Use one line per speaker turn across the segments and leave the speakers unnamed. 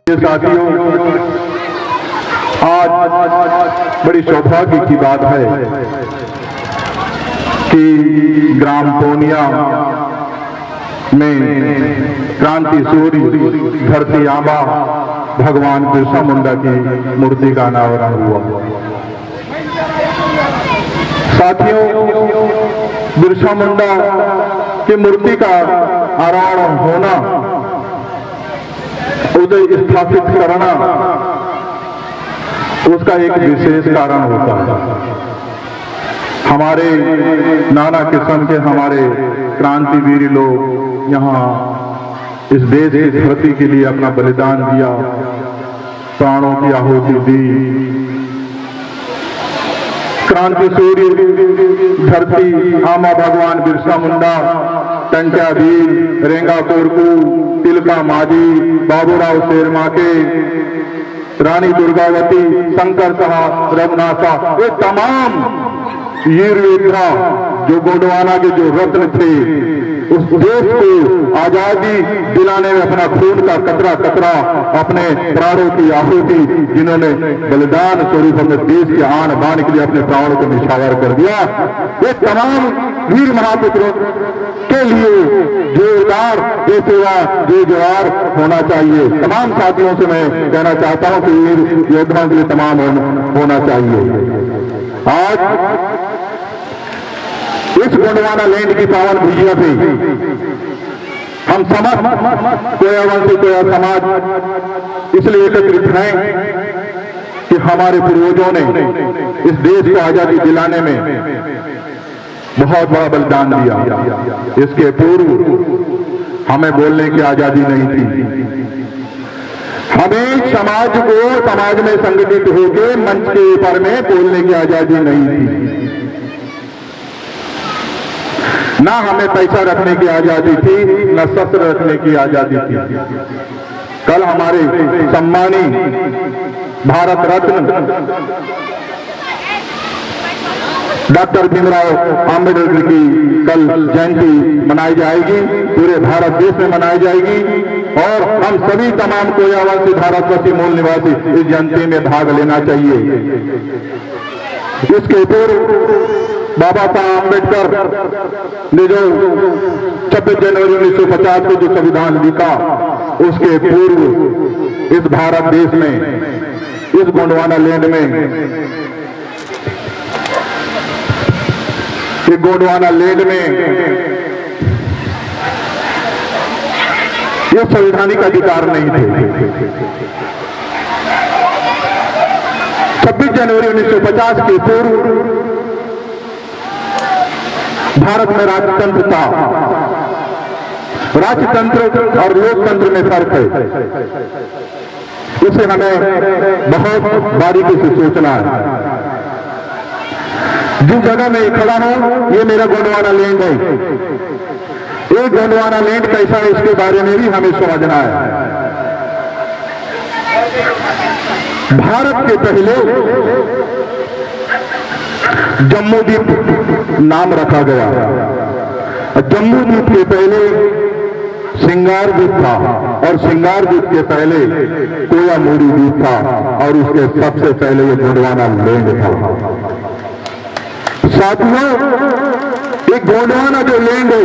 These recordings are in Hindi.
ये साथियों, आज बड़ी सौभाग्य की बात है कि ग्राम पूर्णिया में क्रांति सूर्य धरती आबा भगवान बिरसा मुंडा की मूर्ति का अनावरण हुआ। साथियों, बिरसा मुंडा की मूर्ति का अनावरण होना, उसे स्थापित करना, उसका एक विशेष कारण होता है। हमारे नाना किस्म के हमारे क्रांतिवीर लोग यहाँ इस देश की धरती के लिए अपना बलिदान दिया, प्राणों की आहुति दी। क्रांति सूर्य धरती आमा भगवान बिरसा मुंडा, टंट्या वीर, रेंगा कोरकू, तिलका माझी, बाबूराव शेरमाके, रानी दुर्गावती, शंकर साहब, रघुनाथा, ये तमाम वीर योद्धा जो गोंडवाना के जो रत्न थे, उस देश को आजादी दिलाने में अपना खून का कतरा कतरा, अपने प्राणों की आहुति, जिन्होंने बलिदान स्वरूप अपने देश के आन बान के लिए अपने प्राणों को निछावर कर दिया, ये तमाम वीर महापुत्रों के लिए जोरदार ये सेवा जो जवार होना चाहिए। तमाम साथियों से मैं कहना चाहता हूं कि वीर योद्धाओं के लिए तमाम होना चाहिए। आज इस गोंडवाना लैंड की पावन भुजिया पे हम समस्त कोयावंशी कोया समाज इसलिए एकत्रित हैं कि हमारे पूर्वजों ने इस देश को आजादी दिलाने में बहुत बड़ा बलिदान दिया। इसके पूर्व हमें बोलने की आजादी नहीं थी। हमें समाज में संगठित होकर मंच के ऊपर में बोलने की आजादी नहीं थी। ना हमें पैसा रखने की आजादी थी, न शस्त्र रखने की आजादी थी। कल हमारे सम्मानी भारत रत्न डॉक्टर भीमराव आंबेडकर की कल जयंती मनाई जाएगी, पूरे भारत देश में मनाई जाएगी और हम सभी तमाम कोयावासी भारतवासी मूल निवासी इस जयंती में भाग लेना चाहिए। इसके पूर्व बाबा साहब आंबेडकर ने जो 26 जनवरी 1950 को जो संविधान लिखा, उसके पूर्व इस भारत देश में, इस गोंडवाना लैंड में, इस गोंडवाना लैंड में ये संवैधानिक अधिकार नहीं थे। 26 जनवरी 1950 के पूर्व भारत में राजतंत्र था। राजतंत्र और लोकतंत्र में फर्क है, इसे हमें बहुत बारीकी से सोचना है। जिस जगह मैं खड़ा हूं, ये मेरा गोंडवाना लैंड है। ये गोंडवाना लैंड कैसा है, इसके बारे में भी हमें समझना है। भारत के पहले जम्मू द्वीप नाम रखा गया। जम्मू द्वीप के पहले सिंगार द्वीप था और सिंगार द्वीप के पहले कोयामुरी द्वीप था और उसके सबसे पहले ये गोंडवाना लैंड था। साथियों, ये गोंडवाना जो लैंड है,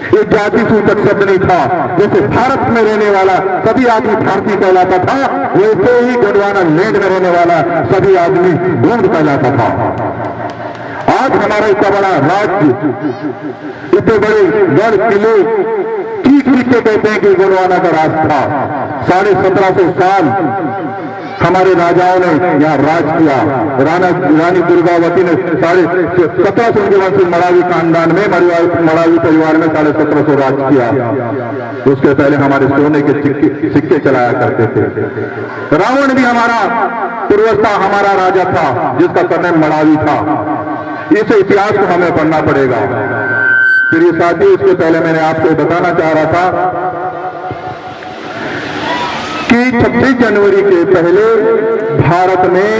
ये जाति सूचक शब्द नहीं था। जैसे भारत में रहने वाला सभी आदमी भारतीय कहलाता था, वैसे ही गोंडवाना लैंड में रहने वाला सभी आदमी गोंड कहलाता था। आज हमारा इतना बड़ा राज्य, इतने बड़े गढ़ किले ठीक के कहते हैं कि गोंडवाना का राज था। 1750 साल हमारे राजाओं ने यहाँ राज किया। रानी दुर्गावती ने 1751 मरावी खानदान में, मरावी परिवार में 1750 राज किया। उसके पहले हमारे सोने के सिक्के चलाया करते थे। रावण भी हमारा पूर्वज था, हमारा राजा था, जिसका सरनेम मरावी था। इस इतिहास को हमें पढ़ना पड़ेगा। फिर ये साथी, इसके पहले मैंने आपको बताना चाह रहा था कि 26 जनवरी के पहले भारत में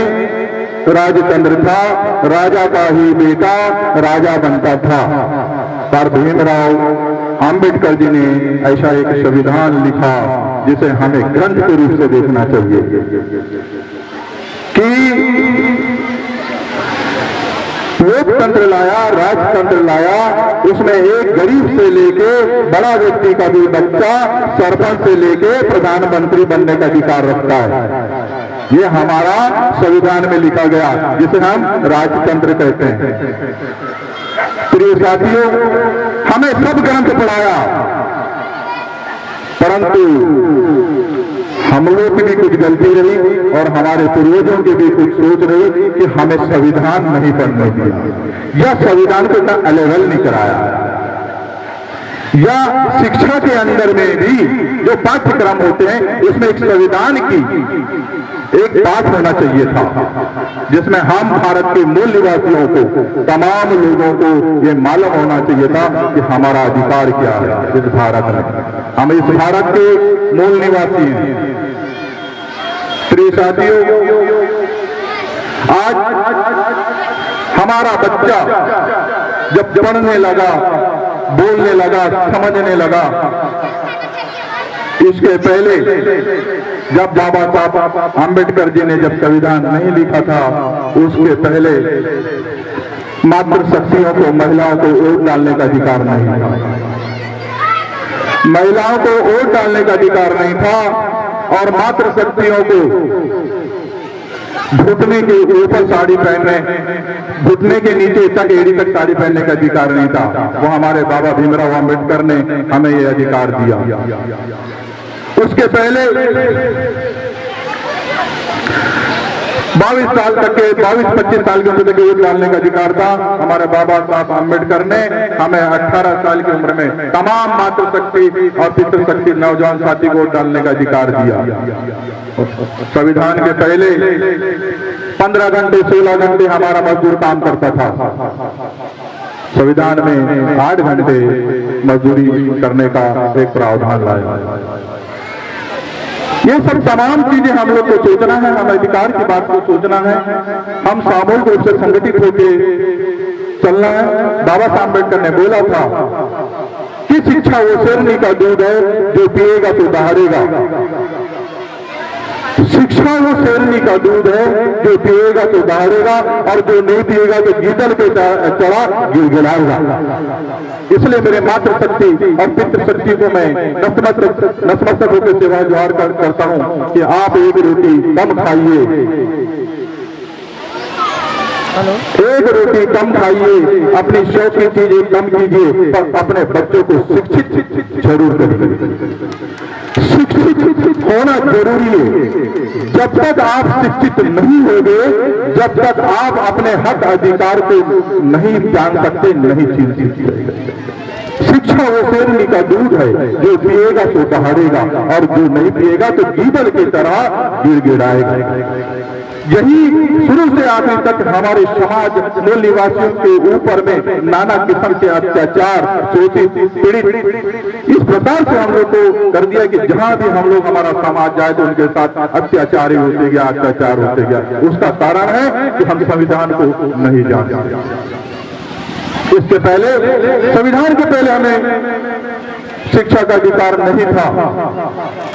राजतंत्र था, राजा का ही बेटा राजा बनता था। पर भीमराव आंबेडकर जी ने ऐसा एक संविधान लिखा जिसे हमें ग्रंथ के रूप से देखना चाहिए कि लोकतंत्र लाया, राजतंत्र लाया, उसमें एक गरीब से लेके बड़ा व्यक्ति का भी बच्चा सरपंच से लेके प्रधानमंत्री बनने का अधिकार रखता है। ये हमारा संविधान में लिखा गया, जिसे हम राजतंत्र कहते हैं। प्रिय साथियों, हमें सब ग्रंथ पढ़ाया, परंतु हम लोग की भी कुछ गलती रही और हमारे पूर्वजों की भी कुछ सोच रही कि हमें संविधान नहीं पढ़ने दिया, या संविधान को इतना लेवल नहीं कराया, या शिक्षा के अंदर में भी जो पाठ्यक्रम होते हैं उसमें एक संविधान की एक पाठ होना चाहिए था, जिसमें हम भारत के मूल निवासियों को, तमाम लोगों को ये मालूम होना चाहिए था कि हमारा अधिकार क्या है इस भारत में। हम इस भारत के मूल निवासी हैं। प्रिय साथियों, आज हमारा बच्चा जब पढ़ने लगा, बोलने लगा, समझने लगा, इसके पहले जब बाबा साहब आम्बेडकर जी ने जब संविधान नहीं लिखा था, उसके पहले मातृ शक्तियों को, महिलाओं को वोट डालने का अधिकार नहीं था। महिलाओं को वोट डालने का अधिकार नहीं था और मातृ शक्तियों को घुटने के ऊपर साड़ी पहनने, घुटने के नीचे तक, एड़ी तक साड़ी पहनने का अधिकार नहीं था। वो हमारे बाबा भीमराव आम्बेडकर ने हमें ये अधिकार दिया। उसके पहले 22 साल तक के, 22-25 साल की उम्र तक वोट डालने का अधिकार था। हमारे बाबा साहब आम्बेडकर ने हमें 18 साल की उम्र में तमाम मातृशक्ति और पितृशक्ति नौजवान साथी को वोट डालने का अधिकार दिया। संविधान के पहले 15 घंटे 16 घंटे हमारा मजदूर काम करता था। संविधान में 8 घंटे मजदूरी करने का एक प्रावधान लाया। ये सब तमाम चीजें हम लोग को सोचना है, हम अधिकार की बात को सोचना है, हम सामूहिक रूप से संगठित होकर चलना है। बाबा साहब आम्बेडकर ने बोला था कि शिक्षा वो शेरनी का दूध है जो पिएगा तो दहाड़ेगा। शिक्षा वो शेरनी का दूध है जो पिएगा तो दहाड़ेगा और जो नहीं पिएगा तो गीदड़ पे चढ़ा गिड़गिड़ाएगा। इसलिए मेरे मातृशक्ति और पितृशक्ति को मैं नतमस्तक होकर सेवा जोहार करता हूं कि आप एक रोटी कम खाइए, एक रोटी कम खाइए, अपनी शौक की चीजें कम कीजिए, पर अपने बच्चों को शिक्षित जरूर करिए। शिक्षित होना जरूरी है। जब तक आप शिक्षित नहीं होंगे, जब तक आप अपने हक अधिकार को नहीं जान सकते, नहीं छीन सकते। शिक्षा वो शेरनी का दूध है जो पिएगा तो दहाड़ेगा और जो नहीं पिएगा तो गीदड़ की तरह गिड़गिड़ाएगा। यही शुरू से आखिर तक हमारे समाज मूल निवासियों के ऊपर में नाना किस्म के अत्याचार, शोषित, पीड़ित इस प्रकार से हम लोग को कर दिया कि जहां भी हम लोग, हमारा समाज जाए तो उनके साथ अत्याचार ही होते गया, अत्याचार होते गया। उसका कारण है कि हम संविधान को नहीं जानते। इससे पहले, संविधान के पहले हमें शिक्षा का अधिकार नहीं था।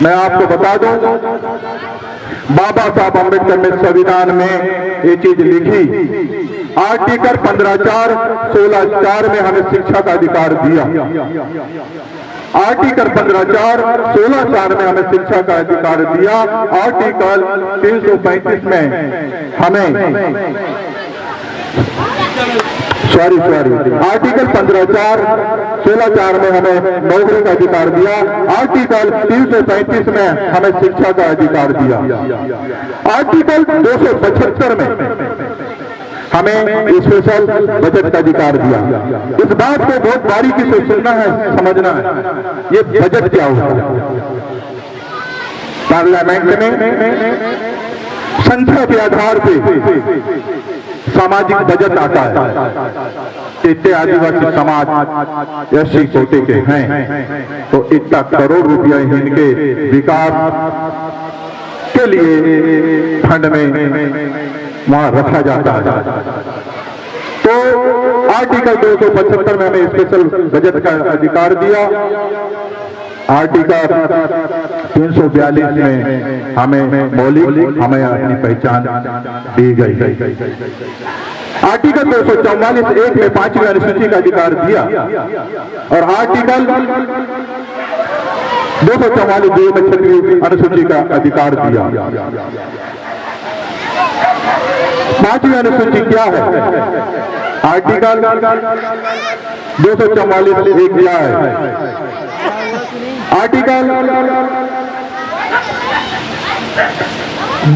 मैं आपको बता दूं, बाबा साहब आम्बेडकर ने संविधान में ये चीज लिखी, आर्टिकल 15(4), 16(4) में हमें शिक्षा का अधिकार दिया। आर्टिकल 15(4), 16(4) में हमें शिक्षा का अधिकार दिया। आर्टिकल 335 में हमें आर्टिकल 15(4), 16(4) में हमें नौकरी का अधिकार दिया। आर्टिकल 335 में हमें शिक्षा का अधिकार दिया। आर्टिकल 275 में हमें स्पेशल बजट का अधिकार दिया। इस बात को बहुत बारीकी से सुनना है, समझना है। ये बजट क्या होता है? पार्लियामेंट में संख्या के आधार पे सामाजिक बजट आता है। इतने आदिवासी समाज एससी कोटे के हैं तो इतना करोड़ रुपया इनके विकास के लिए फंड में वहां रखा जाता है। तो आर्टिकल 275 में हमें स्पेशल बजट का अधिकार दिया। आर्टिकल 342 में हमें मौलिक हमें अपनी पहचान दी गई। आर्टिकल 244 1 में 5वीं अनुसूची का अधिकार दिया और आर्टिकल 244 2 में 6वीं अनुसूची का अधिकार दिया। 5वीं अनुसूची क्या है? आर्टिकल 244 1 क्या है? आर्टिकल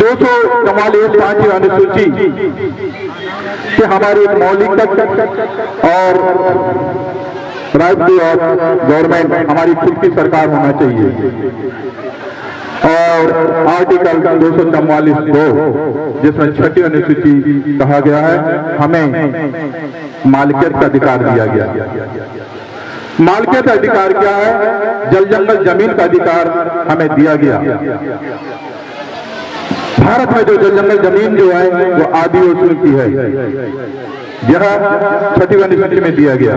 244 5वीं अनुसूची कि हमारी एक मौलिक तत्व और राज्य और गवर्नमेंट हमारी खुद की सरकार होना चाहिए। और आर्टिकल 244 2 जिसमें 6वीं अनुसूची कहा गया है हमें मालिकियत का अधिकार दिया गया। मालिकियत अधिकार क्या है? जल जंगल जमीन का अधिकार हमें दिया गया। भारत में जो जल जंगल जमीन जो है वो आदिवासियों की है, यह 6वीं अनुसूची में दिया गया।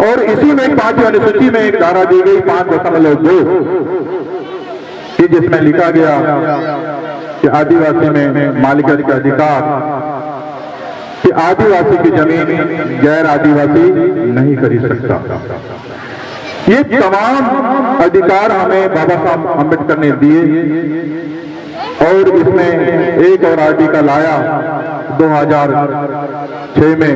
और इसी में 5वीं अनुसूची में एक धारा दी गई 5.2 कि जिसमें लिखा गया कि आदिवासी में मालिकियत का अधिकार कि आदिवासी की जमीन गैर आदिवासी नहीं खरीद सकता। ये तमाम अधिकार हमें बाबा साहब अम्बेडकर ने दिए। और इसमें एक और आर्टिकल आया 2006 में